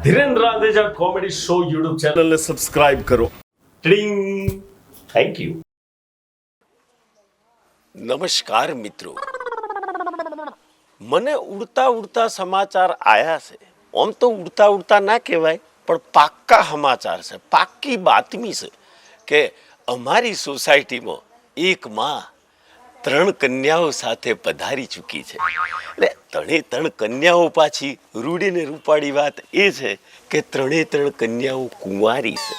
Dhiren Randeja comedy show YouTube ચેનલને subscribe કરો. ટિંગ. Thank you. નમસ્કાર મિત્રો, મને ઉડતા ઉડતા સમાચાર આયા છે. આમ તો ઉડતા ઉડતા ના કહેવાય, પણ પાક્કા સમાચાર છે, પાક્કી બાતમી છે કે અમારી સોસાયટીમાં એક માં 3 કન્યાઓ સાથે પધારી ચૂકી છે. એટલે 3 કન્યાઓ પાછી રૂડીને રૂપાળી વાત એ છે કે 3 કન્યાઓ કુંવારી છે.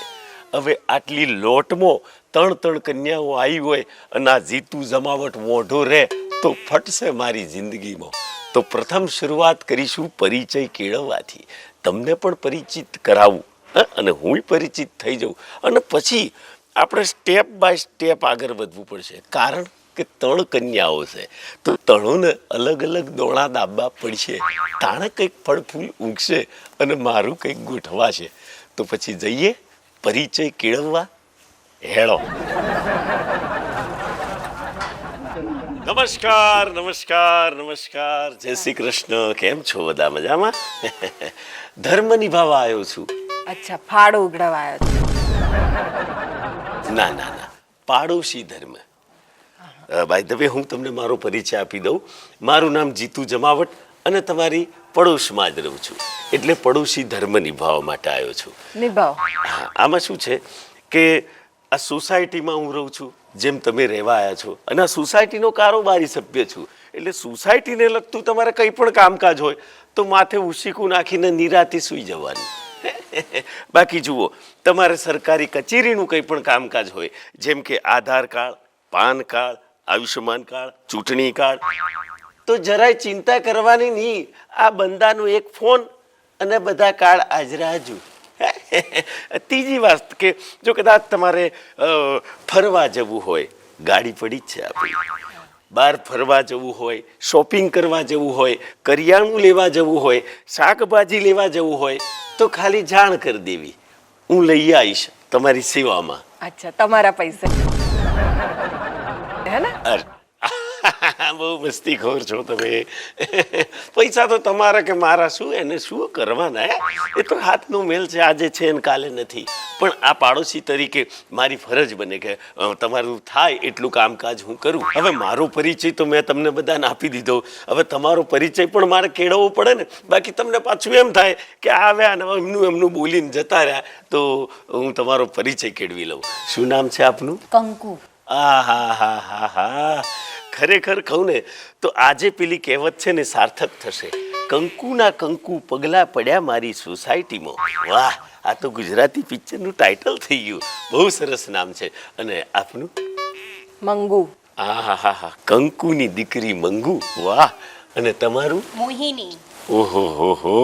હવે આટલી લોટમાં 3 કન્યાઓ આવી હોય અને આ જીતું જમાવટ મોઢો રહે તો ફટશે મારી જિંદગીમાં. તો પ્રથમ શરૂઆત કરીશું પરિચય કેળવવાથી. તમને પણ પરિચિત કરાવું અને હું પરિચિત થઈ જાઉં, અને પછી આપણે સ્ટેપ બાય સ્ટેપ આગળ વધવું પડશે. કારણ કે 3 કન્યાઓ છે તો 3ને અલગ અલગ દોણા દાબવા પડશે. તાણે કંઈક ફળ ફૂલ ઉગશે અને મારું કંઈક ગોઠવાશે. તો પછી જઈએ પરિચય કેળવવા. હેળો. નમસ્કાર નમસ્કાર નમસ્કાર. જય શ્રી કૃષ્ણ. કેમ છો બધા? મજામાં? ધર્મ નિભાવવા આવ્યો છું. અચ્છા, ફાળો ઉઘડાવા આવ્યો છો? ના ના ના, પાડોશી ધર્મ. બાય ધ વે, હું તમને મારો પરિચય આપી દઉં. મારું નામ જીતુ જમાવટ અને તમારી પડોશમાં જ રહું છું, એટલે પડોશી ધર્મ નિભાવવા માટે આવ્યો છું. નિભાવ. હા, આમાં શું છે કે આ સોસાયટીમાં હું રહું છું, જેમ તમે રહેવા આવ્યા છો, અને આ સોસાયટીનો કારોબારી સભ્ય છું. એટલે સોસાયટીને લગતું તમારે કંઈ પણ કામકાજ હોય તો માથે ઉસીકું નાખીને નિરાતે સૂઈ જવાનું. બાકી જુઓ, તમારે સરકારી કચેરીનું કંઈ પણ કામકાજ હોય, જેમ કે Aadhaar card, PAN card, Ayushman card, ચૂંટણી કાર્ડ, તો જરાય ચિંતા કરવાની નહીં. આ બંદાનો એક ફોન અને બધા કાર્ડ હાજરા હજુ. ત્રીજી વાત કે જો કદાચ તમારે ફરવા જવું હોય, ગાડી પડી જ છે આપણી, બહાર ફરવા જવું હોય, શોપિંગ કરવા જવું હોય, કરિયાણું લેવા જવું હોય, શાકભાજી લેવા જવું હોય, તો ખાલી જાણ કરી દેવી, હું લઈ આવીશ તમારી સેવામાં. અચ્છા, તમારા પૈસા હે ને? બહુ મસ્તીખોર છો તમે. પૈસા તો તમારા કે મારા શું, એને શું કરવાના? એ તો હાથનો મેલ છે, આજે છે ને કાલે નથી. પણ આ પાડોશી તરીકે મારી ફરજ બને કે તમારું થાય એટલું કામકાજ હું કરું. હવે મારો પરિચય તો મેં તમને બધાને આપી દીધો. હવે તમારો પરિચય પણ મારે કેળવવો પડે ને. બાકી તમને પાછું એમ થાય કે આવ્યા ને એમનું બોલીને જતા રહ્યા. તો હું તમારો પરિચય કેળવી લઉં. શું નામ છે આપનું? કંકુ. આ હા હા હા હા, ખરેખર કહું ને તો આજે પેલી કહેવત છે ને સાર્થક થશે. કંકુના કંકુ પગલા પડ્યા મારી સોસાયટીમાં. વાહ, આ તો ગુજરાતી પિક્ચરનું ટાઇટલ થઈ ગયું. બહુ સરસ નામ છે. અને આપનું? મંગુ. હા હા હા હા, કંકુની દીકરી મંગુ. વાહ. અને તમારું? મોહિની. ઓહો હો હો,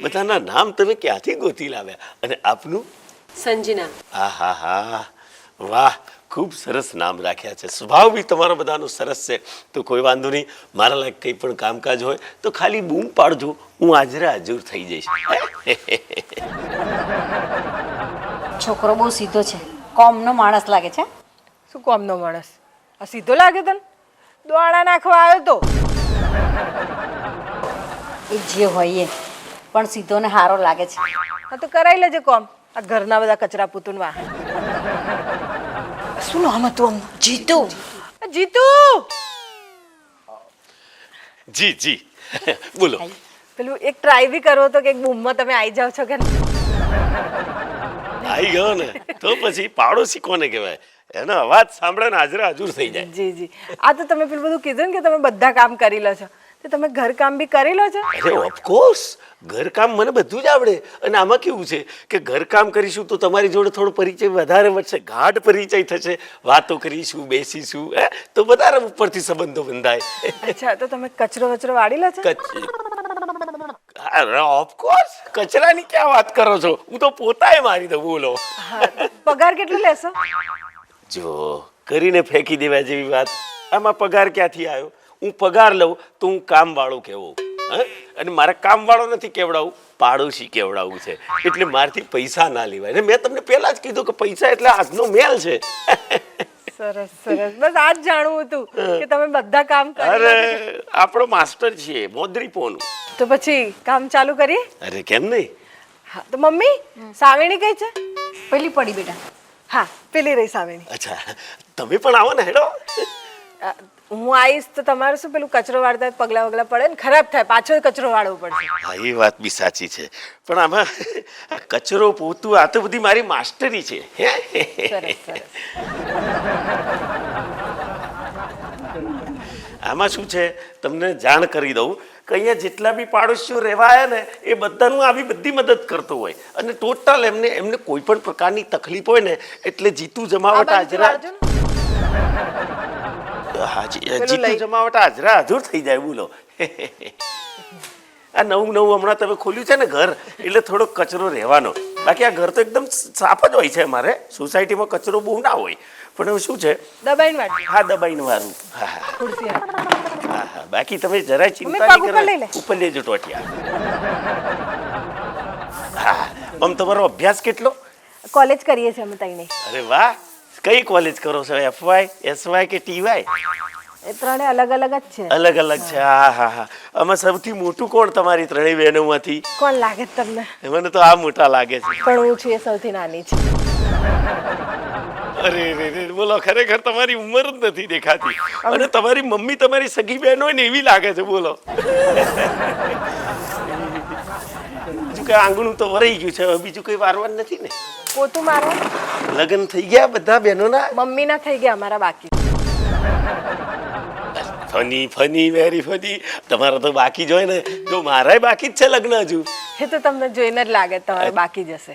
બધાના નામ તમે ક્યાંથી ગોતી લાવ્યા? અને આપનું? સંજના. હા હા હા, વાહ, ખૂબ સરસ નામ રાખ્યા છે. સ્વભાવ બી તમારો બધાનો સરસ છે. તો કોઈ વાંધો નહીં, મારા લાયક કંઈ પણ કામકાજ હોય તો ખાલી બૂમ પાડજો, હું હાજરા હાજર થઈ જઈશ. છોકરો બહુ સીધો છે, કોમનો માણસ લાગે છે. શું કોમનો માણસ? આ સીધો લાગે તને? દોણા નાખવા આવ્યો તો? એ જે હોય એ, પણ સીધો ને હારો લાગે છે. હા તો કરાવી લેજે કોમ. આ ઘરના બધા કચરા પૂતુનવા. શું નામ હતું આમ? જીતુ. જીતુ. જી જી, બોલો. પેલું એક ટ્રાય બી કરવો તો કે એક બૂમમાં તમે આવી જાવ છો કે? આવી ગયો ને તો પછી પાડોશી કોને કહેવાય? એનો અવાજ સાંભળે ને હાજરા હાજર થઈ જાય. જી જી. આ તો તમે પેલું બધું કીધું ને કે તમે બધા કામ કરી લો છો, તો તમે ઘર કામ બી કરી લો છો? અરે ઓફકોર્સ, ઘરકામ મને બધું જ આવડે. અને આમાં કેવું છે કે ઘરકામ કરીશું તો તમારી જોડે થોડો પરિચય વધારે વધશે, ગાઢ પરિચય થશે, વાતો કરીશું, બેસીશું, તો વધારે ઉપરથી સંબંધો બંધાય. અચ્છા, તો તમે કચરો વચરો વાળી લો છો? ઓફકોર્સ, કચરાની ક્યાં વાત કરો છો? હું તો પોતાય મારી દઉં. બોલો. હા, પગાર કેટલો લેશો? જો કરીને ફેંકી દેવા જેવી વાત, આમાં પગાર ક્યાંથી આવ્યો? હું પગાર લઉં તો હું કામ વાળો કહેવો, અને મારે કામ વાળો નથી કેવડાવું, પાડોશી કેવડાવવું છે. એટલે મારથી પૈસા ના લેવાય. અને મેં તમને પહેલા જ કીધું કે પૈસા એટલે હાથનો મેલ છે. સરસ સરસ, બસ આ જ જાણવું હતું કે તમે બધા કામ કરી અરે આપણો માસ્ટર છીએ મોદરી પોનું. તો પછી કામ ચાલુ કરીએ? અરે કેમ નહીં, હા તો મમ્મી સાવેણી કઈ છે? પેલી પડી બેટા. હા પેલી રહી સાવેણી. અચ્છા તમે પણ આવો ને હેડો. હું આવીશ તો તમારું શું પેલું કચરો વાળતા પગલા વગલા પડે ને ખરાબ થાય, પાછો કચરો વાળવો પડશે. હા એ વાત બી સાચી છે, પણ આમાં આ કચરો પોતું આ તો બધી મારી માસ્ટરી છે. સરસ સરસ. આમાં શું છે તમને જાણ કરી દઉં કે અહીંયા જેટલા બી પાડોશીઓ રહેવા આવ્યા ને એ બધાનું આવી બધી મદદ કરતો હોય અને ટોટલ એમને કોઈ પણ પ્રકારની તકલીફ હોય ને એટલે જીતુ જમાવટ હાજરા જીતુ જમાવટ હાજરા હાજર થઈ જાય. બોલો આ નવું હમણાં તમે ખોલ્યું છે ને ઘર એટલે થોડો કચરો રહેવાનો, બાકી આ ઘર તો એકદમ સાફ જ હોય છે. અમારે સોસાયટીમાં કચરો બહુ ના હોય, પણ હવે શું છે દબાઈને વાળજો. હા દબાઈને વાળું. હા હા ખુરશી હાથ. હા હા બાકી તમે જરાય ચિંતા પગ નહીં ઉપર લઈ લે. કરો. ઉપર લેજો ટોટિયા. હા આમ તમારો અભ્યાસ કેટલો? કોલેજ કરીએ છીએ અમે તઈને. અરે વાહ, કઈ કોલેજ કરો છો? એફવાય, એસવાય કે ટીવાય? એ ત્રણે અલગ અલગ જ છે. અલગ અલગ છે. હા હા હા. આમાં સૌથી મોટું કોણ તમારી ત્રણેય બહેનોમાંથી? કોણ લાગે છે તમને? મને તો આ મોટા લાગે છે. પણ હું છું એ સૌથી નાની છે. અરે રે બોલો, ખરેખર તમારી ઉંમર જ નથી દેખાતી અને તમારી મમ્મી તમારી સગી બહેન હોય ને એવી લાગે છે. બોલો બીજું કઈ આંગણું તો વરાઈ ગયું છે, હવે બીજું કઈ વારવાનું નથી ને? પોતું મારો લગ્ન થઈ ગયા બધા બહેનોના? મમ્મીના થઈ ગયા, અમારા બાકી. Funny very funny. તમારા તો બાકી જ હોય ને, જો મારાય બાકી જ છે લગ્ન હજુ. એ તો તમને જોઈને જ લાગે તમારે બાકી જશે.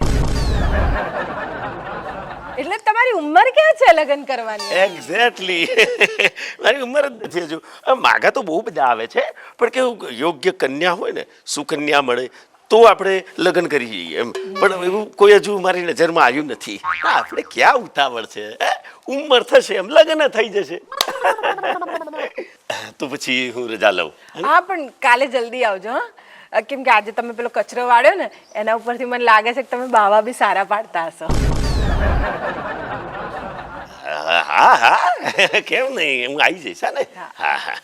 એટલે તમારી ઉંમર ક્યાં છે લગ્ન કરવાની? એક્ઝેક્ટલી મારી ઉંમર જ નથી હજુ. માગા તો બહુ બધા આવે છે, પણ કેવું યોગ્ય કન્યા હોય ને, સુકન્યા મળે તો આપણે લગ્ન કરી જઈએ એમ, પણ એવું કોઈ હજુ મારી નજરમાં આવ્યું નથી. આપણે ક્યાં ઉતાવળ છે, ઉંમર થશે એમ લગ્ન થઈ જશે. તો પછી હું રજા લઉં. હા પણ કાલે જલ્દી આવજો. હા કેમ કે આજે તમે પેલો કચરો વાળ્યો ને એના ઉપરથી મને લાગે છે કે તમે બાવા બી સારા પાડતા હશો. હા હા કેમ નહીં, હું આવી જઈશ ને. હા હા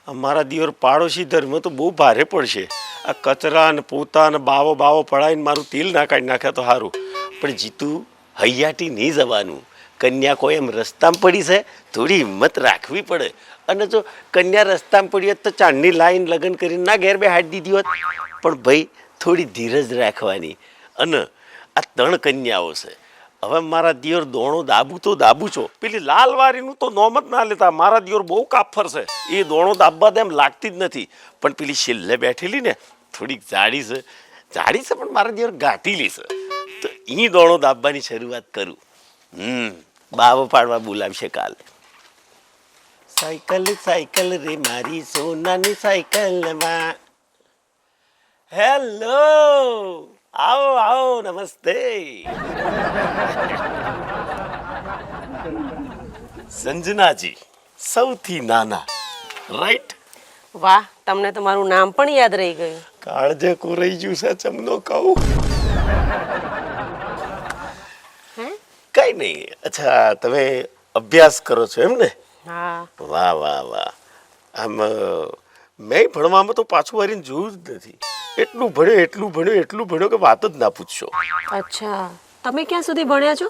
અમારા દિયોર પાડોશી ધર્મ તો બહુ ભારે પડશે. આ કચરા ને પોતા ને બાવો પડાવીને મારું તેલ ના કાઢી નાખ્યા તો સારું, પણ જીતું હૈયાટી નહીં જવાનું. કન્યા કોઈ એમ રસ્તામાં પડી છે, થોડી હિંમત રાખવી પડે. અને જો કન્યા રસ્તામાં પડી હોત તો ચાંદની લાઈન લગ્ન કરીને ના ઘેર બે હાથ દીધી હોત, પણ ભાઈ થોડી ધીરજ રાખવાની. અને આ 3 કન્યાઓ છે. હવે મારા દિયોર દોણો દાબુ તો દાબુ છો, પેલી લાલવારીનું તો નોમ જ ના લેતા. મારા દિયોર બહુ કાફર છે, એ દોણો દાબવા તો એમ લાગતી જ નથી. પણ પેલી છેલ્લે બેઠેલી ને થોડીક જાડી છે પણ મારા દિયોર ગાંઠીલી છે, તો એ દોણો દાબવાની શરૂઆત કરું. બાવો પાડવા બોલાવશે કાલે. સાયકલ રે મારી સોનાની સાયકલમાં. હેલો, આવો નમસ્તે. સંજનાજી સૌથી નાના, રાઈટ? વાહ, તમને તમારું નામ પણ યાદ રહી ગયું. કાળજે કોરાઈ ગયું છે ચમનો કહું. કઈ નહીં. અચ્છા તમે અભ્યાસ કરો છો એમ ને? હા. વાહ. આમ મેં ભણવામાં તો પાછું વારીને જોયું જ નથી. એટલું ભણ્યો કે વાત જ ના પૂછશો. અચ્છા, તમે ક્યાં સુધી ભણ્યા છો?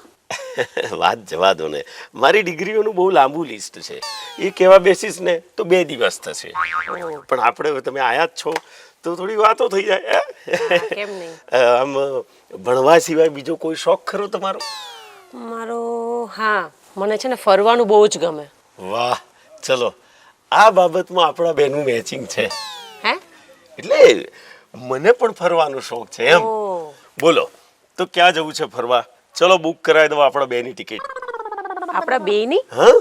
વાત જવા દો ને, મારી ડિગ્રીઓનું બહુ લાંબુ લિસ્ટ છે. એ કહેવા બેસીસ ને તો 2 દિવસ થશે, પણ આપણે તમે આયા જ છો તો થોડી વાતો થઈ જાય. કેમ નહીં. આમ ભણવા સિવાય બીજો કોઈ શોખ ખરો તમારો? મારો હા, મને છે ને ફરવાનું બહુ જ ગમે. વાહ, ચલો આ બાબતમાં આપણા બેનું મેચિંગ છે. હે? એટલે મને પણ ફરવાનો શોખ છે એમ. બોલો તો ક્યાં જવું છે ફરવા? ચલો બુક કરાવી દો આપણા બેની ટિકિટ. આપણા બેની? હા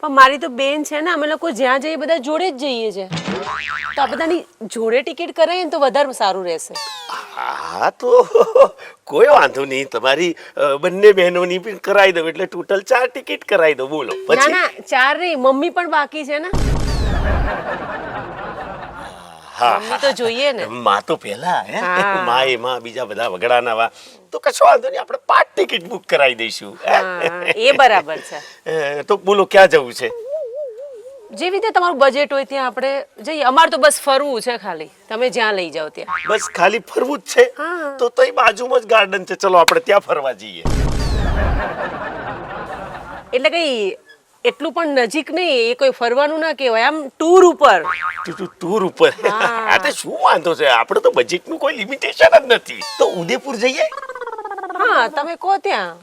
પણ મારી તો બેન છે ને, અમે લોકો જ્યાં જઈએ બધા જોડે જ જઈએ છે, તો આ બધાની જોડે ટિકિટ કરાવીએ ને તો વધારે સારું રહેશે. હા તો કોઈ વાંધો નહીં, તમારી બંને બહેનોની પણ કરાવી દો એટલે ટોટલ 4 ટિકિટ કરાવી દો. બોલો ના પછી. ના, 4 નહીં, મમ્મી પણ બાકી છે ને. મમ્મી તો જોઈએ ને. માં તો પહેલા હે, હા. માં બીજા બધા વગડાના વા તો કશો વાંધો નહીં, આપણે 5 ટિકિટ બુક કરાવી દઈશું. હા, એ બરાબર છે. તો બોલો ક્યાં જવું છે? જેવી રીતે તમારું બજેટ હોય ત્યાં આપણે જઈએ. અમારે તો બસ ફરવું છે ખાલી, તમે જ્યાં લઈ જાઓ ત્યાં. બસ ખાલી ફરવું જ છે તો તઈ બાજુમાં જ ગાર્ડન છે, ચલો આપણે ત્યાં ફરવા જઈએ. એટલે કઈ એટલું પણ નજીક નહીં, એ કોઈ ફરવાનું ના કહેવાય, આમ ટૂર ઉપર. ટૂર ઉપર. આ તો શું વાંધો છે, આપણે તો બજેટનું કોઈ લિમિટેશન જ નથી. તો ઉદયપુર જઈએ? હા તમે કહો ત્યાં.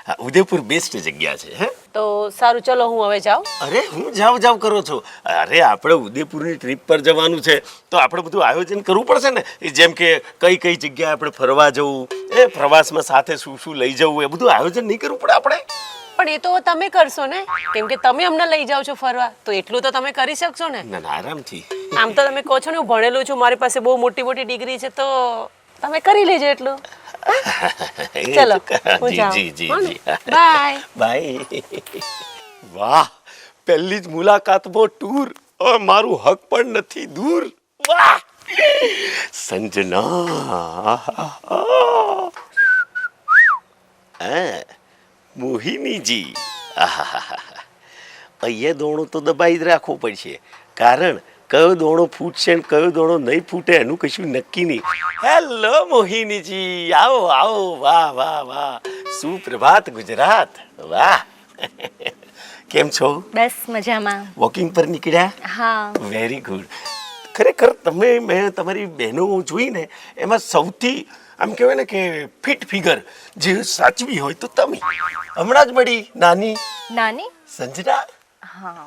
હા, ઉદયપુર બેસ્ટ જગ્યા છે. હે તો સારું, ચલો હું હવે જાઉં. અરે હું જાવ કરો છો? અરે આપણે ઉદયપુરની ટ્રીપ પર જવાનું છે તો આપણે બધું આયોજન કરવું પડશે ને. જેમ કે કઈ કઈ જગ્યાએ આપણે ફરવા જવું, એ પ્રવાસમાં સાથે શું શું લઈ જવું, એ બધું આયોજન નહીં કરવું પડે આપણે? પણ એ તો તમે કરશો ને, કેમ કે તમે અમને લઈ જાઓ છો ફરવા, તો એટલું તો તમે કરી શકશો ને. ના ના, આરામથી. આમ તો તમે કહો છો ને હું ભણેલું છું, મારી પાસે બહુ મોટી મોટી ડિગ્રી છે, તો તમે કરી લેજો એટલું. ચલો હું જાઉં. જી. બાય. બાય. વાહ, પહેલી જ મુલાકાતમાં ટૂર, હવે મારું હક પણ નથી દૂર. વાહ સંજના, મોહિનીજી, અહીંયા દોણો તો દબાઈ જ રાખવો પડશે, કારણ કયો દોણો ફૂટશે ને કયો દોણો નહીં ફૂટે એનું કશું નક્કી નહીં. હેલો મોહિનીજી, આવો આવો. વાહ વાહ વાહ, સુપ્રભાત ગુજરાત. વાહ, કેમ છો? બસ મજામાં. વોકિંગ પર નીકળ્યા? હા. Very good. ખરેખર મેં તમારી બહેનો જોઈને એમાં સૌથી આમ કહેવાય ને કે ફિટ ફિગર જે સાચવી હોય તો તમે. હમણાં જ મળી નાની નાની? સંજના. હા.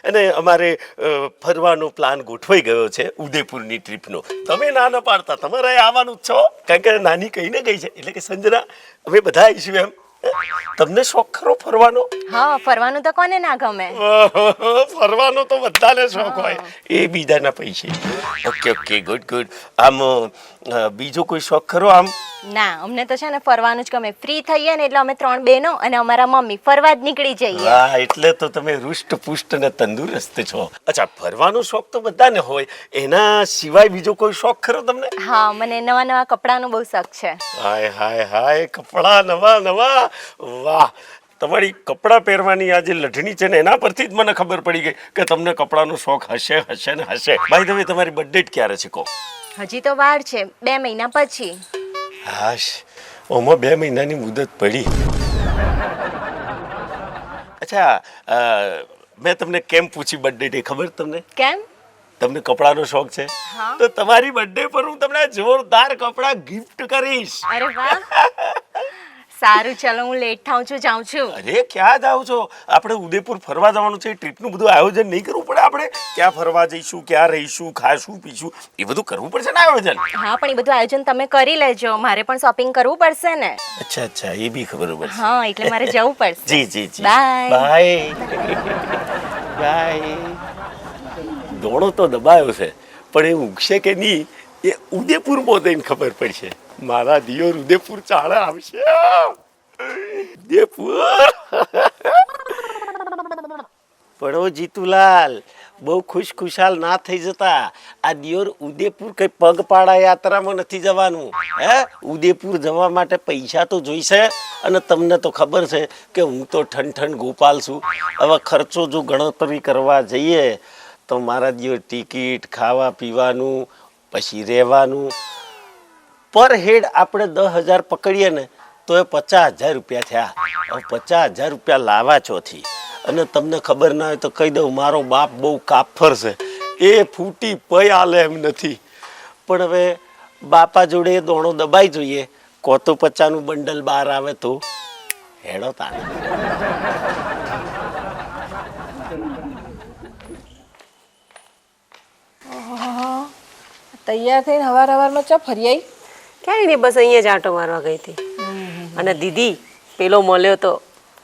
અને અમારે ફરવાનો પ્લાન ગોઠવાઈ ગયો છે ઉદયપુરની ટ્રીપનો. તમે ના ન પાડતા, તમારે આવવાનું જ છો, કારણ કે નાની કહીને ગઈ છે એટલે કે સંજના અમે બધા આવીશું એમ. તમને શોખ ખરો ફરવાનો? હા, ફરવાનું તો કોને ના ગમે. ફરવાનો તો બધાને શોખ હોય, એ બીજાના પૈસે. Okay, good. આમ બીજો કોઈ શોખ ખરો આમ? ના, અમને તો છે ને ફરવાનું જ ગમે. ફ્રી થઈએ ને એટલે અમે 3 બહેનો અને અમારા મમ્મી ફરવા જ નીકળી જઈએ. વાહ, એટલે તો તમે રૂષ્ટ પુષ્ટ ને તંદુરસ્ત છો. અચ્છા, ફરવાનો શોખ તો બધાને હોય, એના સિવાય બીજો કોઈ શોખ ખરો તમને? હા, મને નવા નવા કપડાનો બહુ શોખ છે. હાય, કપડા નવા. વાહ, તમારી કપડાં પહેરવાની આ જે લઢણી છે ને એના પરથી જ મને ખબર પડી ગઈ કે તમને કપડાનો શોખ હશે. ભાઈ, તમે તમારી બર્થડે ક્યારે છે કહો? હજી તો વાર છે, 2 મહિના પછી. હાશ, ઓમાં 2 મહિનાની મુદત પડી. અચ્છા, મેં તમને કેમ પૂછી બર્થડે ડે ખબર તમને? કેમ? તમને કપડાનો શોખ છે હા. તો તમારી બર્થડે પર હું તમને જોરદાર કપડાં ગિફ્ટ કરીશ. અરે વાહ. સારું, ચલો હું લેટ થાઉં છું, જાઉં છું. અરે ક્યાં જાવ છો? આપણે ઉદયપુર ફરવા જવાનું છે, ટ્રીપનું બધું આયોજન નહીં કરવું પડે આપણે? ક્યાં ફરવા જઈશું, ક્યાં રહીશું, ખાશું પીશું, એ બધું કરવું પડશે ને આયોજન. હા, પણ એ બધું આયોજન તમે કરી લેજો, મારે પણ શોપિંગ કરવું પડશે ને. અચ્છા, એ બી ખબર પડશે. હા, એટલે મારે જવું પડશે. જી. બાય. દોણો તો દબાયો છે, પણ એ ઉગશે કે નહીં એ ઉદયપુરમાં જઈને ખબર પડશે. મારા દિયોર ઉદયપુર ચાલે આવશે. ઉદયપુર. પડો જીતુલાલ, બહુ ખુશખુશાલ ના થઈ જતા. આ દિયોર ઉદયપુર કઈ પગપાળા યાત્રામાં નથી જવાનું. ઉદયપુર જવા માટે પૈસા તો જોઈશે, અને તમને તો ખબર છે કે હું તો ઠન ગોપાલ છું. હવે ખર્ચો જો ગણતરી કરવા જઈએ તો મારા દિયોર ટિકિટ, ખાવા પીવાનું, પછી રહેવાનું, પર હેડ આપણે 10,000 પકડીએ ને તો એ 50,000 રૂપિયા થયા. હવે 50,000 રૂપિયા લાવવા ચોથી. અને તમને ખબર ના હોય તો કહી દઉં, મારો બાપ બહુ કાફર છે, એ ફૂટી પય આલે એમ નથી. પણ હવે બાપા જોડે એ દોણો દબાઈ જોઈએ, કો તો 50નું બંડલ બહાર આવે તો હેડો તાને. તૈયાર થઈને હવારમાં ચા ફરી આવી? ક્યાંય નહીં, બસ અહીંયા જ આંટો મારવા ગઈ હતી. અને દીદી પેલો મળ્યો તો.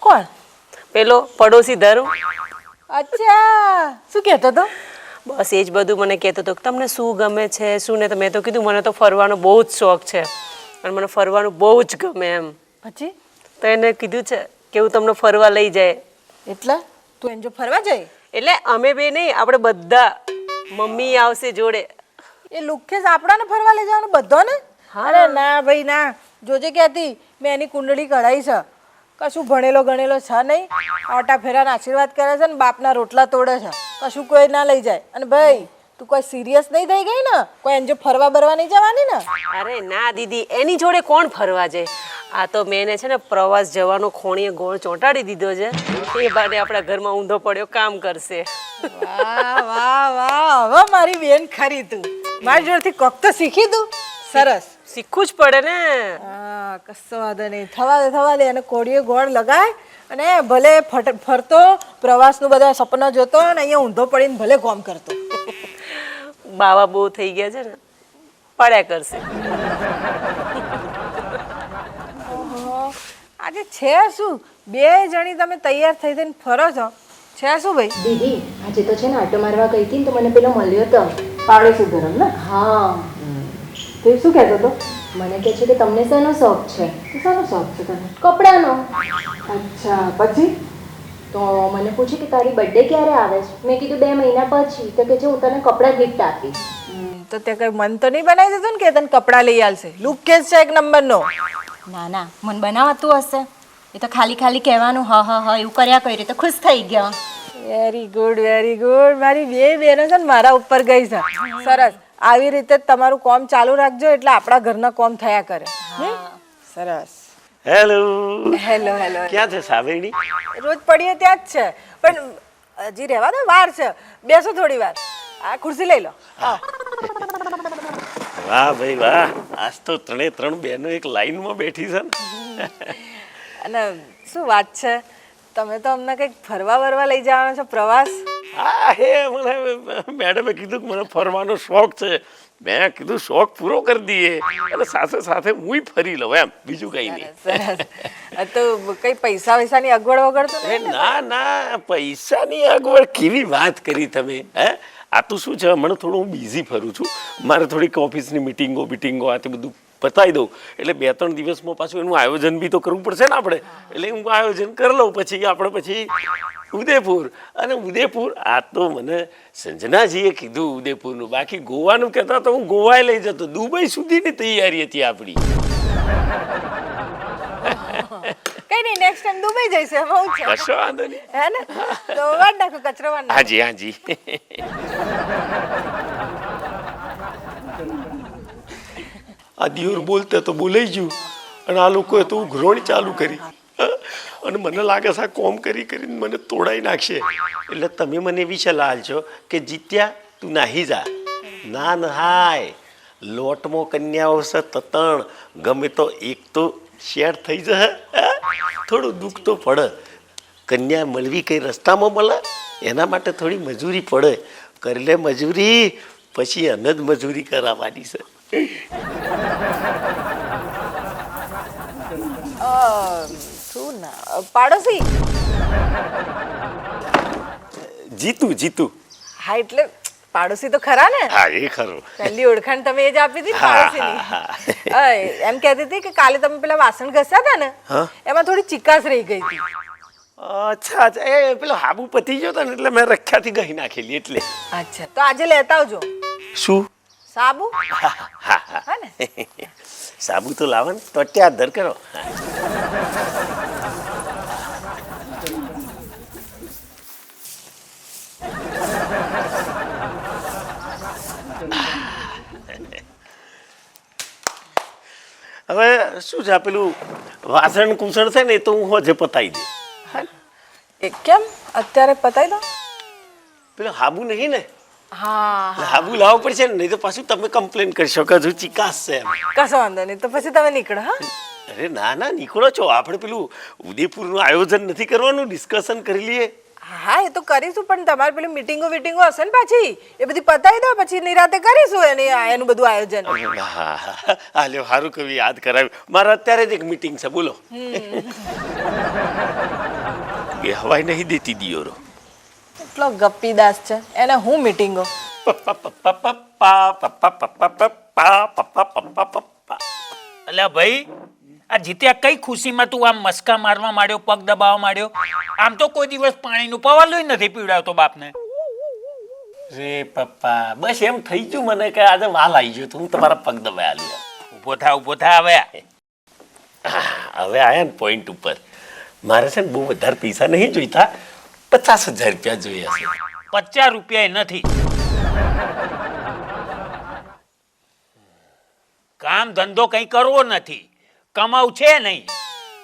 કોણ? પેલો પડોશી ધરુ. અચ્છા, શું કહેતો હતો? બસ એ જ બધું મને કહેતો હતો કે તમને શું ગમે છે શું ને. તો મેં તો કીધું મને તો ફરવાનો બહુ જ શોખ છે અને મને ફરવાનું બહુ જ ગમે એમ. પછી? તો એને કીધું છે કે હું તમને ફરવા લઈ જાય. એટલે તું એમ જો ફરવા જાય? એટલે અમે બે નહીં, આપણે બધા, મમ્મી આવશે જોડે. એ લુખ્ખેસ આપણાને ફરવા લઈ જવાનું બધાને? અરે ના ભાઈ ના, જોજે ક્યાંથી મેં એની કુંડળી કઢાઈ છે, કશું ભણેલો ગણેલો છે નહીં, આટા ફેરાના આશીર્વાદ કરે છે ને બાપના રોટલા તોડે છે, કશું કોઈ ના લઈ જાય. અને ભાઈ તું કોઈ સિરિયસ નહીં થઈ ગઈ ને? કોઈ એમ જો ફરવા બરવા નહીં જવાની ને? અરે ના દીદી, એની જોડે કોણ ફરવા જાય? આ તો મેં છે ને પ્રવાસ જવાનો ખોણીએ ગોળ ચોંટાડી દીધો છે. એ બાને આપણા ઘરમાં ઊંધો પડ્યો કામ કરશે. વાહ વાહ વાહ, હવે મારી બેન ખરી તું. મારી જોડેથી કોક તો શીખી તું. સરસ. શીખવું જ પડે ને. હા, કશો વાંધો નહીં, થવા દે. અને કોળીએ ગોળ લગાય અને ભલે ફરતો પ્રવાસનું બધા સપના જોતો અને અહીંયા ઊંધો પડીને ભલે કોમ કરતો. બાવા બહુ થઈ ગયા છે ને, પડ્યા કરશે. આજે છે શું, બે જણી તમે તૈયાર થઈ થઈને ફરો છો? છે શું ભાઈ? દીદી આજે તો છે ને આટો મારવા ગઈ હતી ને તો મને પેલો મળ્યો તો પાડોશી ધરમ ને. હા તો એ શું કહેતો હતો? મને કહે છે કે તમને શેનો શોખ છે? તો શાનો શોખ છે તને? કપડાનો. અચ્છા, પછી? તો મને પૂછે કે તારી બર્થડે ક્યારે આવે છે? મેં કીધું 2 મહિના પછી. તો કે છે હું તને કપડાં ગિફ્ટ આપીશ. તો તે કઈ મન તો નહીં બનાવી દીધું ને કે તને કપડાં લઈ આવશે? લુક કેસ છે એક નંબરનો. ના ના, મન બનાવતું હશે. એ તો ખાલી ખાલી કહેવાનું હ હ હ એવું કર્યા કર્યું તો ખુશ થઈ ગયા. Very good very good. મારી બે બહેનો છે ને મારા ઉપર ગઈ છે. સરસ. આવી રીતે જ તમારું કામ ચાલુ રાખજો એટલે આપણા ઘરના કામ થયા કરે. સરસ. Hello hello hello. ક્યાં છે સાવેણી? રોજ પડીએ ત્યાં જ છે, પણ હજી રહેવા દો, વાર છે. બેસો થોડી વાર. આ ખુરશી લઈ લો. વાહ ભાઈ વાહ, આજ તો 3 બહેનો એક લાઈનમાં બેઠી છે ને. અને શું વાત છે, તમે તો અમને કંઈક ફરવા બરવા લઈ જવાના છો, પ્રવાસ? હા, હે મને મેડમે કીધું કે મને ફરવાનો શોખ છે. મેં કીધું શોખ પૂરો કરી દઈએ અને સાથે સાથે હું ફરી લઉં, એમ બીજું કઈ નહીં. સરસ. તો કઈ પૈસા વૈસાની અગવડ વગર તો નહીં? ના ના, પૈસાની અગવડ કેવી વાત કરી તમે? હે, આ તો શું છે, હમણાં થોડું હું બિઝી ફરું છું. મારે થોડીક ઓફિસની મિટિંગો આ તે બધું પતાવી દઉં એટલે 2-3 દિવસમાં પાછું એનું આયોજન બી તો કરવું પડશે ને આપણે. એટલે હું આયોજન કરી લઉં, પછી આપણે પછી ઉદયપુર. અને ઉદયપુર આ તો મને સંજનાજીએ કીધું ઉદયપુરનું. બાકી ગોવાનું કહેતા તો હું ગોવાએ લઈ જતો. દુબઈ સુધીની તૈયારી હતી આપણી. કઈ નહીં, નેક્સ્ટ ટાઈમ દુબઈ જઈશું. બહુ છે, કશો વાંધો નહીં. હે ને? તો વાટ નાખો, કચરો વાટ નાખો. હાજી હાજી. આ દિયોર બોલતા તો બોલાઈ ગયું અને આ લોકોએ તો ઉઘરોણી ચાલુ કરી. અને મને લાગે છે આ કોમ કરીને મને તોડાઈ નાખશે. એટલે તમે મને એવી સલાહ આલજો કે જીત્યા તું નાહી જા. ના નહાય, લોટમાં કન્યાઓ છે તતણ, ગમે તો એક તો શેર થઈ જશે. થોડું દુઃખ તો પડે. કન્યા મળવી કઈ રસ્તામાં મળે, એના માટે થોડી મજૂરી પડે. કરી લે મજૂરી, પછી એને જ મજૂરી કરાવવાની છે. શું ના પાડોશી? જીતું. હા, એટલે પાડોશી તો ખરા ને? હા, એ ખરું. પહેલી ઓળખાણ તમે એ જ આપી હતી ને પાડોશીની. એમ કહેતી હતી કે કાલે તમે પેલા વાસણ ઘસ્યા હતા ને, એમાં થોડી ચિકાસ રહી ગઈ હતી. અચ્છા, એ પેલો હાબુ પતી ગયો હતો ને એટલે મેં રખ્યાથી ગઈ નાખેલી એટલે. અચ્છા, તો આજે લેતા આવજો. શું? સાબુ. હા ને, સાબુ તો લાવો ને, તો ત્યાં દર કરો. હવે શું છે, પેલું વાસણ કુસણ છે ને એ તો હું હોજે પતાવી દે. એ કેમ અત્યારે પતાવી દો? પેલો હાબુ નહીં ને, હા, હાબુ લાવવો પડશે ને, નહીં તો પાછું તમે કમ્પ્લેન કરશો કે હજુ ચિકાસ છે એમ. કશો વાંધો નહીં, તો પછી તમે નીકળો. હા, અરે ના ના, નીકળો છો. આપણે પેલું ઉદયપુરનું આયોજન નથી કરવાનું, ડિસ્કશન કરી લઈએ. હા, એ તો કરીશું, પણ તમારે પેલી મીટિંગો હશે ને પાછી, એ બધી પતાવી દો, પછી નિરાતે કરીશું એનું બધું આયોજન. હા લ્યો, સારું કહ્યું, યાદ કરાવ્યું. મારે અત્યારે જ એક મીટિંગ છે, બોલો. એ હવાઈ નહીં દેતી દિયોરો. એટલો ગપ્પીદાસ છે, એને હું મીટિંગો. અલ્યા ભાઈ, આ જીત્યા કઈ ખુશીમાં તું આમ મસ્કા મારવા માંડ્યો, પગ દબાવવા માંડ્યો? આમ તો કોઈ દિવસ પાણીનું પવાલું નથી પીવડાવતો બાપને. રે પપ્પા, બસ એમ થઈ ગયું મને કે આજે વાલ આવી ગયો તો હું તમારા પગ દબાયા. ઉભો થા હવે. હવે આયા ને પોઈન્ટ ઉપર. મારે છે ને બહુ વધારે પૈસા નહીં જોઈતા, 50,000 રૂપિયા જોઈએ છે. 50 રૂપિયા નથી. કામ ધંધો કઈ કરવો નથી, કમાવું છે નહીં.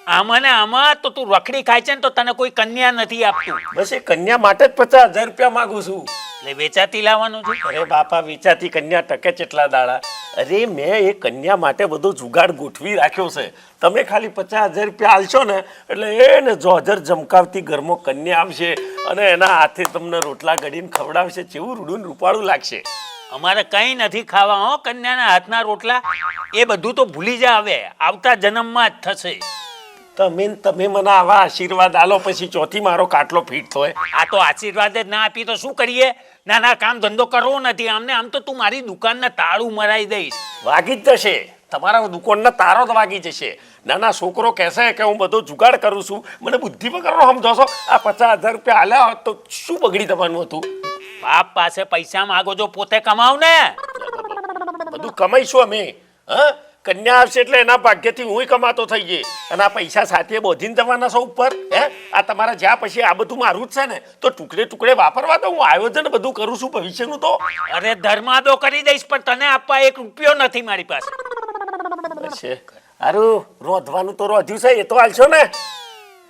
આમાં ને આમાં તો તું રખડી ખાય છે ને તો તને કોઈ કન્યા નથી આપતું. બસ એ કન્યા માટે જ 50,000 રૂપિયા માંગુ છું. એટલે વેચાતી લાવવાનું છે. અરે બાપા, વેચાતી કન્યા ટકે કેટલા દાડા? અરે મેં એ કન્યા માટે બધો જુગાડ ગોઠવી રાખ્યો છે. તમે ખાલી 50,000 રૂપિયા આલશો ને એટલે એને જોજર જમકાવતી ઘરમાં કન્યા આવશે અને એના હાથે તમને રોટલા ઘડીને ખવડાવશે. કેવું રૂડું રૂપાળું લાગશે. અમારે કઈ નથી ખાવા હો કન્યાના હાથના રોટલા. એ બધું તો ભૂલી જા, હવે આવતા જન્મમાં જ થશે. તમે મને આવા આશીર્વાદ આલો પછી ચોથી મારો કાટલો ફીટ થાય. આ તો આશીર્વાદ જ ના આપી તો શું કરીએ? ના કામ ધંધો કરવો નથી આમને. આમ તો તું મારી દુકાનના તાળું મરાઈ દઈશ. વાગી જ જશે, તમારા દુકાનના તારો જ વાગી જશે. નાના છોકરો કહેશે કે હું બધો જુગાડ કરું છું, મને બુદ્ધિ વગરનો સમજો છો. આ 50,000 રૂપિયા આલ્યા હોત તો શું બગડી થવાનું હતું? બાપ પાસે પૈસા માગો છો, પોતે કમાવ ને. બધું કમાઈશું અમે. હા, કન્યા આવશે એટલે એના ભાગ્યથી હું કમાતો થઈ ગઈ અને આ પૈસા સાથે બોધીને જવાના છો ઉપર. હે, આ તમારા જ્યાં પછી આ બધું મારું જ છે ને તો ટુકડે ટુકડે વાપરવા દો. હું આયોજન બધું કરું છું ભવિષ્યનું. તો અરે ધર્માદો કરી દઈશ પણ તને આપવા 1 રૂપિયો નથી મારી પાસે. સારું, રોધવાનું તો રોધ્યું છે, એ તો હાલશો ને.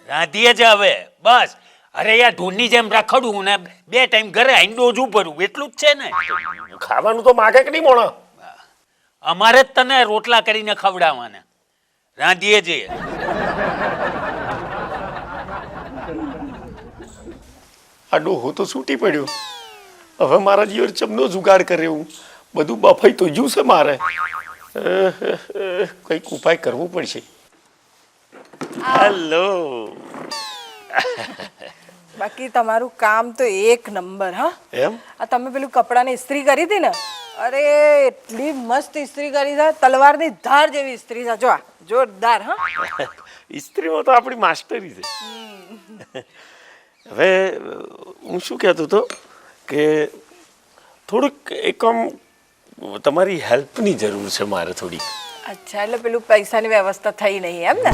રાંધીએ જ હવે બસ. અરે યાર, ઢોરની જેમ રખડું ને 2 ટાઈમ ઘરે આઈને ડોજું ભરું, એટલું જ છે ને. ખાવાનું તો માગે કે નહીં મોણો? અમારે જ તને રોટલા કરીને ખવડાવવાના. રાંધીએ જઈએ. આ ડોહો તો છૂટી પડ્યો. હવે મારા જીવર ચમનો જુગાડ કરે એવું બધું બફાઈ તો જ્યું છે મારે. કંઈક ઉપાય કરવો પડશે. હેલો. બાકી તમારું કામ તો એક નંબર. હા, એમ? આ તમે પેલું કપડાની ઇસ્ત્રી કરી હતી ને, અરે એટલી મસ્ત ઇસ્ત્રી કરી છે, તલવારની ધાર જેવી ઇસ્ત્રી છે. જો આ જોરદાર. હા, ઇસ્ત્રીમાં તો આપણી માસ્ટરી છે. હવે હું શું કહેતો હતો કે થોડુંક એક આમ તમારી હેલ્પની જરૂર છે મારે થોડીક. અચ્છા, એટલે પેલું પૈસાની વ્યવસ્થા થઈ નહીં એમ ને?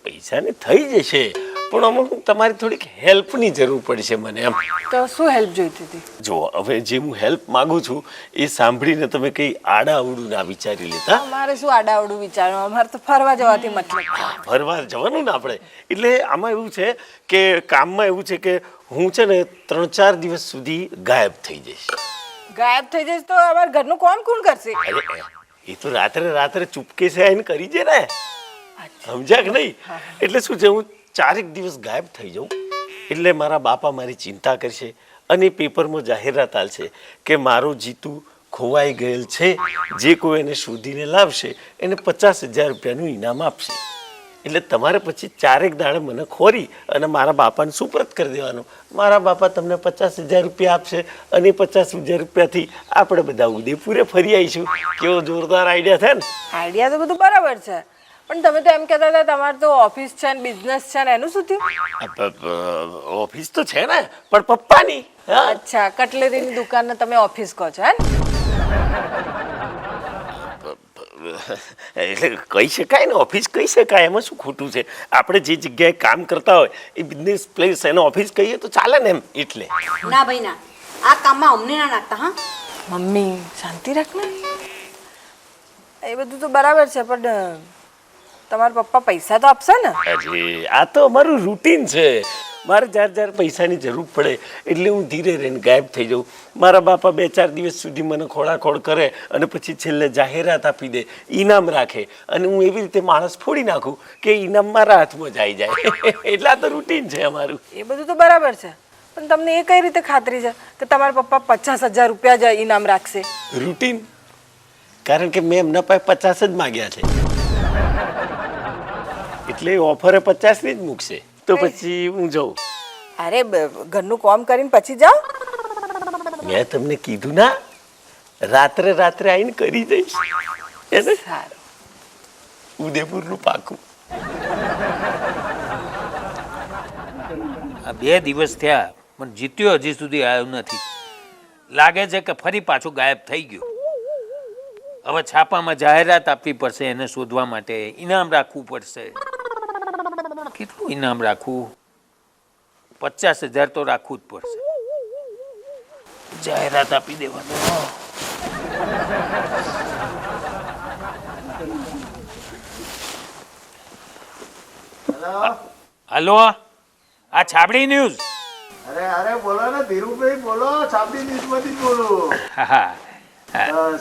પૈસાને થઈ જશે પણ અમુક તમારી થોડીક હેલ્પની જરૂર પડશે મને એમ. તો શું હેલ્પ જોઈતી હતી? જો હવે જે હું હેલ્પ માંગુ છું એ સાંભળીને તમે કઈ આડા અવડું ના વિચારી લેતા. અમારે શું આડાવડું વિચારવાનું, અમારે તો ફરવા જવાથી મતલબ. ફરવા જવાનું ને આપણે. એટલે આમાં એવું છે કે કામમાં એવું છે કે હું છે ને 3-4 દિવસ સુધી ગાયબ થઈ જઈશ. ગાયબ થઈ જઈશ તો અમારા ઘરનું કોણ કરશે? અરે એ તો રાત્રે ચૂપકે છે આઈને કરી છે ને, સમજ્યા કે નહીં? એટલે શું છે, હું 4 દિવસ ગાયબ થઈ જાઉં એટલે મારા બાપા મારી ચિંતા કરશે અને પેપરમાં જાહેરાત આલશે કે મારો જીતુ ખોવાઈ ગયેલ છે, જે કોઈ એને શોધીને લાવશે એને 50,000 રૂપિયાનું ઇનામ આપશે. એટલે તમારે પછી 4 દાડે મને ખોરી અને મારા બાપાને સુપરત કરી દેવાનો. મારા બાપા તમને 50,000 રૂપિયા આપશે અને 50,000 રૂપિયાથી આપણે બધા ઉદયપુરે ફરી આવીશું. કેવો જોરદાર આઈડિયા છે ને? આઈડિયા તો બધું બરાબર છે, પણ તમે તો એમ કહેતા હતા તમારે તો ઓફિસ છે ને બિઝનેસ છે ને, એનું શું થયું? ઓફિસ તો છે ને પણ પપ્પાની. અચ્છા, કટલેરીની દુકાનને તમે ઓફિસ કહો છો હે? એટલે કહી શકાય ને, ઓફિસ કહી શકાય, એમાં શું ખોટું છે? આપણે જે જગ્યાએ કામ કરતા હોય એ બિઝનેસ પ્લેસ એને ઓફિસ કહીએ તો ચાલે ને એમ. એટલે ના ભાઈ ના, આ કામમાં અમને ના નાખતા. હા મમ્મી શાંતિ રાખ ને. એ બધું તો બરાબર છે પણ તમારા પપ્પા પૈસા તો આપશે ને? અરે આ તો અમારું રૂટીન છે. મારે જ્યારે પૈસાની જરૂર પડે એટલે હું ધીરે રહીને ગાયબ થઈ જાઉં. મારા બાપા 2-4 દિવસ સુધી મને ખોળાખોળ કરે અને પછી છેલ્લે જાહેરાત આપી દે, ઇનામ રાખે અને હું એવી રીતે માણસ ફોડી નાખું કે ઇનામ મારા હાથમાં જ આવી જાય. એટલે આ તો રૂટીન છે અમારું. એ બધું તો બરાબર છે પણ તમને એ કઈ રીતે ખાતરી છે કે તમારા પપ્પા 50,000 રૂપિયા જ ઇનામ રાખશે? રૂટીન, કારણ કે મેં એમના પાસે 50 જ માગ્યા છે એટલે ઓફરે 50ની જ મૂકશે. તો પછી હું જાઉં. અરે ઘરનું કામ કરીને પછી જાઓ. મેં તમને કીધું ના, રાત્રે આવીને કરી જઈશ. એને ઉદયપુરનું પાકું. આ 2 દિવસ થયા પણ જીત્યો હજી સુધી આવ્યો નથી. લાગે છે કે ફરી પાછું ગાયબ થઈ ગયું. હવે છાપામાં જાહેરાત આપવી પડશે એને શોધવા માટે, ઇનામ રાખવું પડશે. કેટલું ઇનામ રાખવું? 50,000 તો રાખવું જ પડશે. જાહેરાત આપી દેવાનું. હલો, આ છાબડી ન્યૂઝ. અરે બોલો ને ધીરુભાઈ, બોલો. છાપડી ન્યૂઝમાંથી બોલો. હા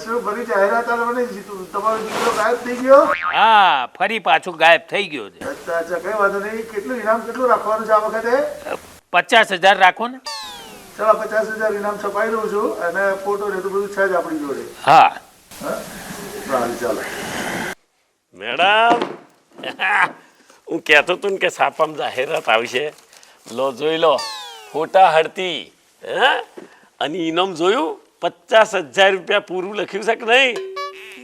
શું ફરી જાહેરાત આવવાની? તમારો દીકરો ગાયબ થઈ ગયો? હા, ફરી પાછો ગાયબ થઈ ગયો છે. અચ્છા, કઈ વાંધો નહીં. કેટલું ઇનામ કેટલું રાખવાનું છે આ વખતે? 50,000 રાખો ને. ચલો 50,000 ઇનામ છપાઈ દઉં છું અને ફોટો ને બધું છે જ આપણી જોડે. હા સારું, ચાલો. મેડમ હું કહેતો હતો ને કે છાપામાં જાહેરાત આવશે. લો જોઈ લો, ફોટા હડતી. હે અને ઇનામ જોયું? 50,000 રૂપિયા પૂરું લખ્યું છે કે નહીં?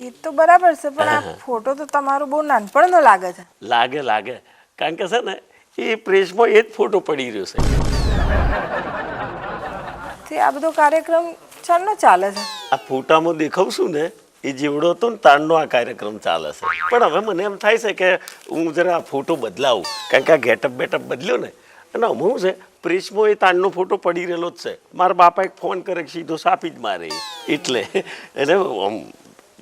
એ તો બરાબર છે, પણ આ ફોટો તો તમારો બહુ નાનપણનો લાગે છે. લાગે કારણ કે છે ને એ પ્રેસમાં એ જ ફોટો પડી રહ્યો છે. તે આ બધો કાર્યક્રમ ચાલનો ચાલે છે. આ ફોટામાં દેખાવ છું ને એ જેવડો હતો ને તારનો આ કાર્યક્રમ ચાલે છે. પણ હવે મને એમ થાય છે કે હું જરા આ ફોટો બદલાવું, કારણ કે આ ગેટઅપ બેટઅપ બદલ્યો ને, અને હું છે પ્રેસમાં એ તારનો ફોટો પડી રહેલો જ છે. મારા બાપા એક ફોન કરે સીધો સાપી જ મારે. એટલે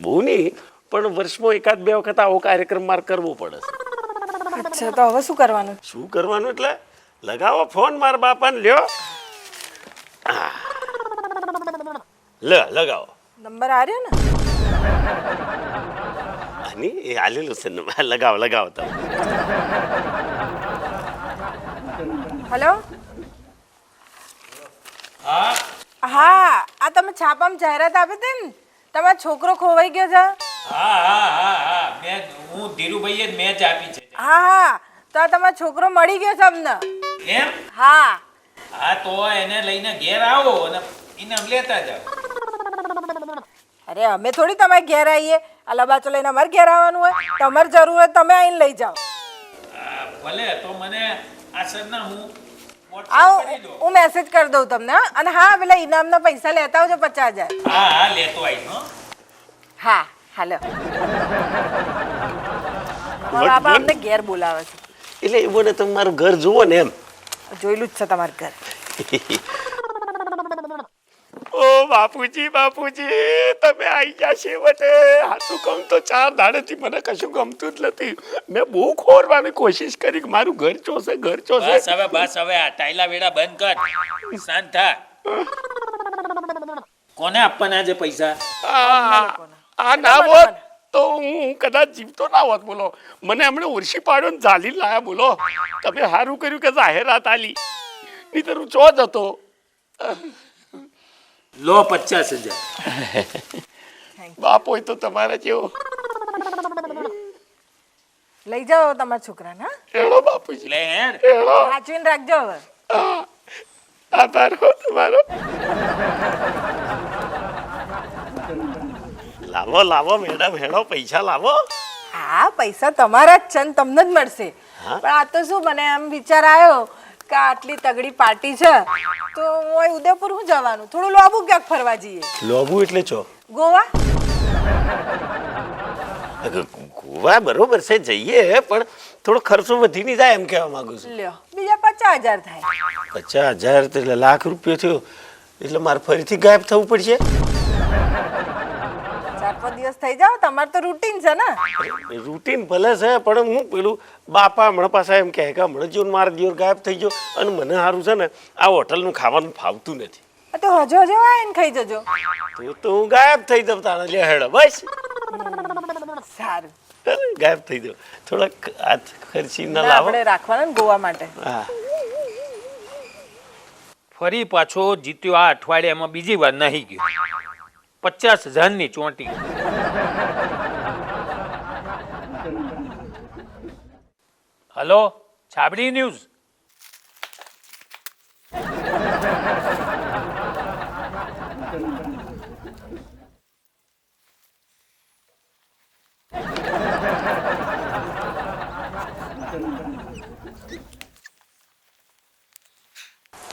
બહુ નહીં, પણ વર્ષમાં એકાદ બે વખત આવો કાર્યક્રમ મારે કરવો પડે છે. અચ્છા, તો હવે શું કરવાનું? શું કરવાનું એટલે લગાવો ફોન મારા બાપાને. લ્યો લગાવો. નંબર આ રહ્યો ને? આની એ હાલેલું છે. લગાવો તમે. હેલો. હા, આ તમે છાપામાં જાહેરાત આપી હતી ને, તમારો છોકરો ખોવાઈ ગયો છે. હા હું ધીરુભાઈએ મેચ આપી છે. હા, તો આ તમારો છોકરો મળી ગયો છે અમને. એમ? હા તો એને લઈને ઘેર આવો અને ઇનામ લેતા જાઓ. અરે અમે થોડી તમારે ઘેર આવીએ. આ લબાચો લઈને અમારે ઘેર આવવાનું હોય? તમારે જરૂર હોય તમે આવીને લઈ જાઓ. ભલે, તો મને આ સરનામું હું મેસેજ કરી દઉં તમને. અને હા, પેલા ઇનામના પૈસા લેતા આવજો 50,000. હા લેતો આવીશ. હા હાલો. મારા બાપા અમને ઘેર બોલાવે છે. એટલે એવું ને તમે મારું ઘર જુઓ ને એમ. જોયેલું જ છે તમારું ઘર. ઓ બાપુજી તમે આવી ગયા છેવટે. હાથું કહું તો 4 દાડેથી મને કશું ગમતું જ નથી. મેં બહુ ખોરવાની કોશિશ કરી કે મારું ઘર ચોસે. બસ હવે આ ટાઈલા વેડા બંધ કર, શાંત થા. કોને આપવાના છે પૈસા? આ ના હોત તો હું કદાચ જીવતો ના હોત. બોલો, મને એમણે ઓરસી પાડ્યો ને ઝાલી લાયા. બોલો, તમે સારું કર્યું કે જાહેરાત આલી, નહીંતર હું ચો જ હતો. લો 50,000. બાપ હોય તો તમારા જેવો. લઈ જાઓ તમારા છોકરાને. હા, એળો બાપુજી, લે હેર. એળો. સાચવીને રાખજો હવે. આભાર હો તમારો. લાવો મેડમ, હેડો પૈસા લાવો. હા, પૈસા તમારા જ છે ને તમને જ મળશે. પણ આ તો શું, મને એમ વિચાર આવ્યો કે આટલી તગડી પાર્ટી છે તો હું ઉદયપુર હું જવાનું, થોડું લોબુ ક્યાંક ફરવા જઈએ. લોબુ એટલે છો? ગોવા. ગોવા બરોબર છે, જઈએ, પણ થોડો ખર્ચો વધી નહીં જાય એમ કહેવા માંગુ છું. લ્યો, બીજા 50,000 થાય. 50,000 એટલે ₹1,00,000 થયો. એટલે મારે ફરીથી ગાયબ થવું પડશે. 4-5 દિવસ થઈ જાવ. તમારે તો રૂટીન છે ને. રૂટીન ભલે છે, પણ હું પેલું બાપા હમણાં પાછા એમ કહે કે હમણાં જો મારા દિવસ ગાયબ થઈ ગયો. અને મને સારું છે ને આ હોટલનું ખાવાનું ફાવતું નથી. તો હજો આવીને ખાઈ જજો. તો હું ગાયબ થઈ જાઉં. તાણે લે હેડો બસ. સારું, ગાયબ થઈ જાઉં. થોડાક હાથ ખર્ચી ના લાવો. આપણે રાખવાના ને ગોવા માટે. હા, ફરી પાછો જીત્યો આ અઠવાડિયામાં બીજી વાર નહીં ગયો. 50,000ની ચોંટી. Hello, Chhabdi news.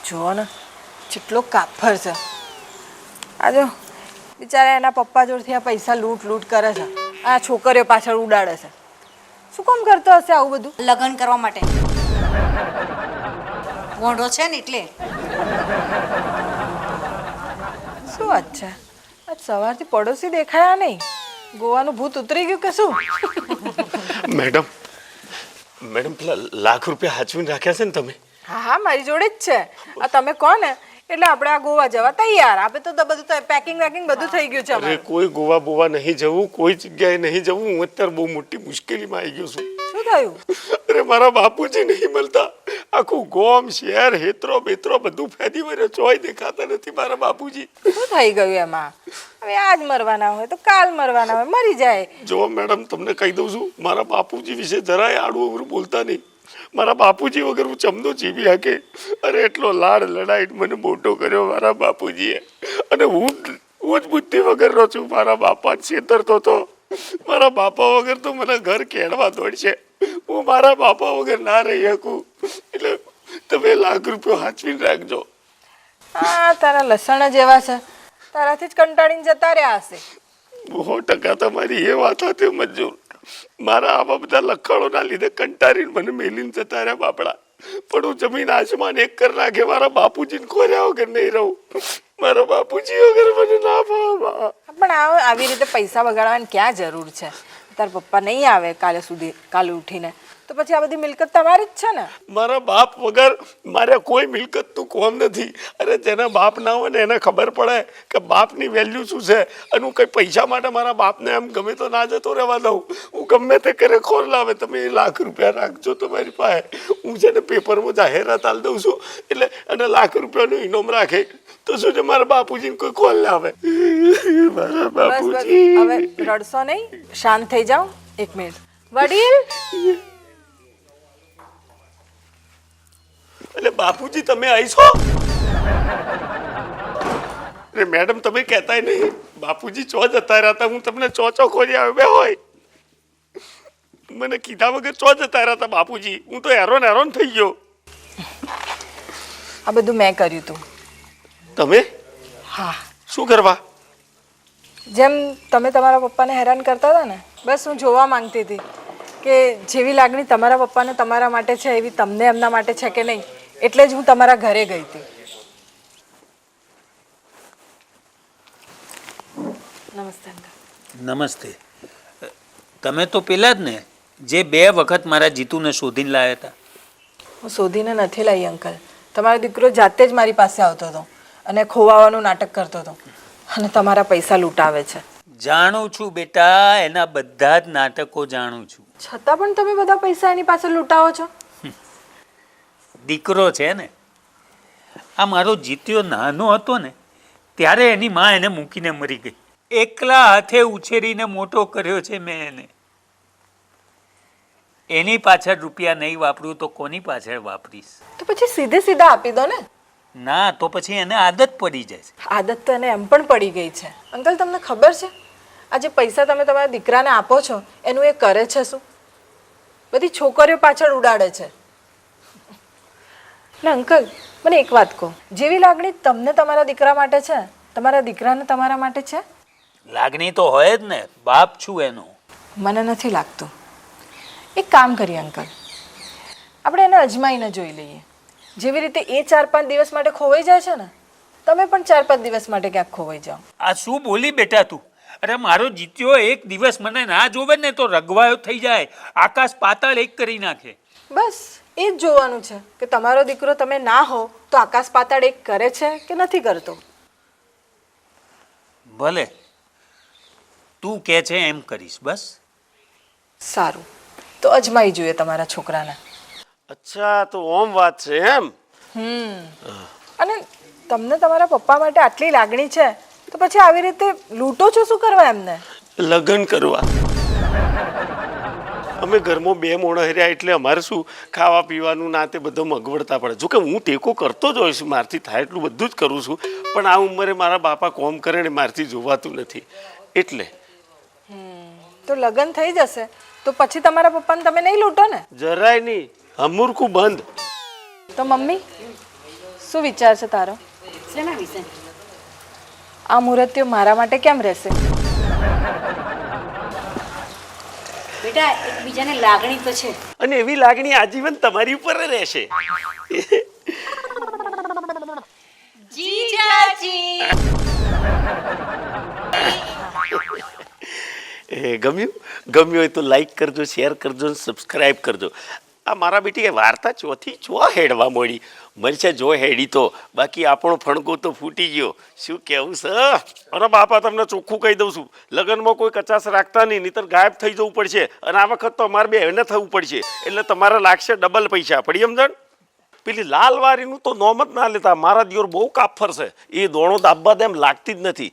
જુઓ ને કેટલો કાફર છે. આ જો બિચારા એના પપ્પા જોડથી આ પૈસા લૂંટ કરે છે, આ છોકરીઓ પાછળ ઉડાડે છે. શું કામ કરતો હશે આવું બધું? લગ્ન કરવા માટે વોંઢો છે ને એટલે. શું વાત છે, આજ સવારથી પડોશી દેખાયા નહીં. ગોવાનું ભૂત ઉતરી ગયું કે શું? મેડમ પેલા લાખ રૂપિયા હાચવીને રાખ્યા છે ને તમે? હા હા, મારી જોડે જ છે. આ તમે કહો ને એટલે આપણે આ ગોવા જવા તૈયાર. આપણે તો બધું પેકિંગ વેકિંગ બધું થઈ ગયું છે અરે અમારું. કોઈ ગોવા બોવા નહીં જવું, કોઈ જગ્યાએ નહીં જવું. હું અત્યારે બહુ મોટી મુશ્કેલીમાં આવી ગયો છું. શું થયું? અરે મારા બાપુજી નહીં મળતા. આખું ગોમ શહેર હેત્રો બેત્રો બધું ફેદી વર્યો, ચોય દેખાતા નથી મારા બાપુજી. શું થઈ ગયું એમાં? હવે આજ મરવાના હોય તો કાલ મરવાના હોય, મરી જાય. જો મેડમ તમને કહી દઉં છું, મારા બાપુજી વિશે જરાય આડું અવળું બોલતા નહીં. મારા બાપુજી વગર હું ચમનો જીવી શકે. અરે એટલો લાડ લડાઈ મને મોટો કર્યો મારા બાપુજીએ, અને હું જ બુદ્ધિ વગરનો છું. મારા બાપા છેતરતો હતો. મારા બાપા વગર તો મને ઘર કેળવા દોડશે. હું મારા બાપા વગર ના રહી શકું. એટલે તમે લાખ રૂપિયા હાચવીને રાખજો. હા, તારા લસણ જ એવા છે, તારાથી જ કંટાળીને જતા રહ્યા હશે. 100% તમારી એ વાત હતી મંજૂર. મારા આવા બધા લખાણોના લીધે કંટાળીને મને મેલીને જતા રહ્યા બાપડા. પણ હું જમીન આસમાન એક કરી નાખે મારા બાપુજીને ખોર્યા વગર નહીં રહું. મારા બાપુજી વગર મને ના ભાવ. પણ આવી રીતે પૈસા બગાડવાની ક્યાં જરૂર છે? તારા પપ્પા નહીં આવે કાલે ઉઠીને તો પછી આ બધી મિલકત તમારી જ છે ને. મારા બાપ વગર મારે કોઈ મિલકતનું કોમ નથી. અરે જેના બાપ ના હોય ને એને ખબર પડે કે બાપની વેલ્યુ શું છે. અને હું કંઈ પૈસા માટે મારા બાપને એમ ગમે તો ના જતો રહેવા દઉં. હું ગમે તે કરે ખોર લાવે. તમે લાખ રૂપિયા રાખજો તમારી પાસે. હું છે ને પેપરમાં જાહેરાત આલી દઉં છું, એટલે અને લાખ રૂપિયાનું ઇનામ રાખે તો શું છે મારા બાપુજીને કોઈ ખોલ લાવે. મારા બસ બાપુજી હવે રડશો નહીં, શાંત થઈ જાઓ. 1 મિનિટ. વડીલ, એટલે બાપુજી તમે આવી છો? અરે મેડમ તમે કહેતાય નહીં. બાપુજી ચો જતા રહ્યા. હું તમને ચો ખોરી આવે બે હોય. મને કીધા વગર ચો જતા રહ્યા બાપુજી. હું તો હેરાન થઈ ગયો. આ બધું મેં કર્યું તું. તમે? હા, શું કરવા? જેમ તમે તમારા પપ્પાને હેરાન કરતા હતા ને, બસ હું જોવા માંગતી હતી કે જેવી લાગણી તમારા પપ્પાને તમારા માટે છે એવી તમને એમના માટે છે કે નહીં. એટલે જ હું તમારા ઘરે ગઈ હતી. નમસ્તે અંકલ. નમસ્તે. તમે તો પેલા જ ને જે 2 વખત મારા જીતુને શોધીને લાવ્યા હતા. હું શોધીને નથી લાવી અંકલ. તમારો દીકરો જાતે જ મારી પાસે આવતો હતો અને ખોવાવાનું નાટક કરતો હતો અને તમારા પૈસા લૂંટાવે છે. જાણું છું બેટા, એના બધા જ નાટકો જાણું છું. છતાં પણ તમે બધા પૈસા એની પાસે લૂંટાવો છો. દીકરો છે ને, આ મારો જીત્યો નાનો હતો ને ત્યારે એની માં એને મૂકીને મરી ગઈ. એકલા હાથે ઉછેરીને મોટો કર્યો છે મેં એને. એની પાછળ રૂપિયા નહીં વાપરું તો કોની પાછળ વાપરીશ? તો પછી સીધા આપી દો ને. ના, તો પછી એને આદત પડી જાય છે. આદત તો એને એમ પણ પડી ગઈ છે. અંકલ, તમને ખબર છે આ જે પૈસા તમે તમારા દીકરાને આપો છો એનું એ કરે છે શું? બધી છોકરીઓ પાછળ ઉડાડે છે. ને અંકલ, મને એક વાત કહો, જેવી લાગણી તમને તમારા દીકરા માટે છે, તમારા દીકરાને તમારા માટે છે? લાગણી તો હોય જ ને, બાપ છું એનો. મને નથી લાગતું. એક કામ કરીએ અંકલ, આપણે એને અજમાઈને જોઈ લઈએ. જેવી રીતે એ 4-5 દિવસ માટે ખોવાઈ જાય છે ને, તમે પણ 4-5 દિવસ માટે ક્યાંક ખોવાઈ જાઓ. આ શું બોલી બેટા તું? અરે મારો જીત્યો એક દિવસ મને ના જોવે ને તો રગવાયો થઈ જાય, આકાશ પાતાળ એક કરી નાખે. બસ એ જ જોવાનું છે કે તમારો દીકરો તમે ના હો તો આકાશ પાતાળ એક કરે છે કે નથી કરતો. ભલે તું કે છે એમ કરીશ. બસ સારું, તો અજમાઈ જોઈએ તમારા છોકરાને. અચ્છા, તો ઓમ વાત છે એમ? અને તમને તમારા પપ્પા માટે આટલી લાગણી છે તો પછી આવી રીતે લૂંટો છો શું કરવા એમને? લગ્ન કરવા. અમે ઘરમાં 2 મોણા હર્યા એટલે અમારે શું ખાવા પીવાનું ના તે બધું મગવડતા પડે. જોકે હું ટેકો કરતો જ હોઈશ, મારથી થાય એટલું બધું જ કરું છું, પણ આ ઉંમરે મારા બાપા કોમ કરે ને મારથી જોવાતું નથી એટલે. તો લગ્ન થઈ જશે તો પછી તમારા પપ્પાને તમે નહીં લૂંટો ને? જરાય નહીં, હમુરખું બંધ. તો મમ્મી, શું વિચાર છે તારો? શેના વિશે? આ મુહૂર્ત્યો મારા માટે કેમ રહેશે? બેટા એકબીજાને લાગણી તો છે. અને એવી લાગણી આજીવન તમારી ઉપર રહેશે. ગમ્યું હોય તો લાઈક કરજો, શેર કરજો, સબસ્ક્રાઇબ કરજો. આ મારા બેટી વાર્તા ચોથી ચો હેડવા મળી મળશે. જો હેડી તો બાકી આપણો ફણકો તો ફૂટી ગયો. શું કેવું છે? અરે બાપા, તમને ચોખ્ખું કહી દઉં છું, લગ્નમાં કોઈ કચાશ રાખતા નહીં, નહીતર ગાયબ થઈ જવું પડશે. અને આ વખત તો અમારે બેને થવું પડશે, એટલે તમારે લાગશે ડબલ પૈસા. પડી સમજણ? પેલી લાલવારીનું તો નોમ જ ના લેતા. મારા દિયોર બહુ કાફર છે, એ દોણો દાબવા એમ લાગતી જ નથી.